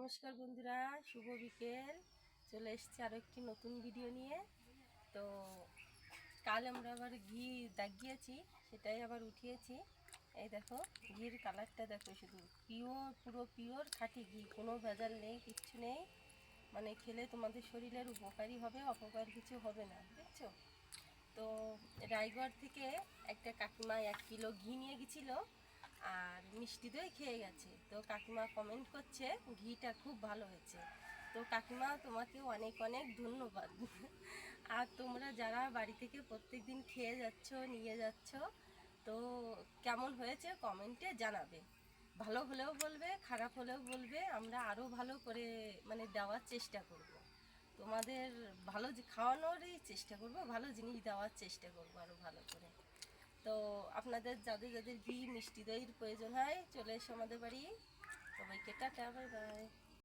নমস্কার বন্ধুরা, শুভ বিকেল। চলে এসেছি আরও একটি নতুন ভিডিও নিয়ে। তো কাল আমরা আবার ঘি দাগিয়েছি, সেটাই আবার উঠিয়েছি। এই দেখো, ঘির কালারটা দেখো, শুধু পিওর, পুরো পিওর খাঁটি ঘি, কোনো ভেজাল নেই, কিচ্ছু নেই। মানে খেলে তোমাদের শরীরের উপকারী হবে, অপকার কিছু হবে না, দেখছো? তো রায়গড় থেকে একটা কাকিমা 1 কিলো ঘি নিয়ে গেছিলো আর মিষ্টি দই খেয়ে গেছে। তো কাকিমা কমেন্ট করছে ঘিটা খুব ভালো হয়েছে। তো কাকিমা, তোমাকে অনেক অনেক ধন্যবাদ। আর তোমরা যারা বাড়ি থেকে প্রত্যেক দিন খেয়ে যাচ্ছ, নিয়ে যাচ্ছ, তো কেমন হয়েছে কমেন্টে জানাবে। ভালো হলেও বলবে, খারাপ হলেও বলবে, আমরা আরও ভালো করে মানে দেওয়ার চেষ্টা করব। তোমাদের ভালো খাওয়ানোরই চেষ্টা করব, ভালো জিনিস দেওয়ার চেষ্টা করব আরও ভালো করে। তো আপনাদের যাদের যাদের ঘি মিষ্টি দইয়ের প্রয়োজন হয়, চলে এসো আমাদের বাড়ি। সবাইকে টাটা, বাই বাই।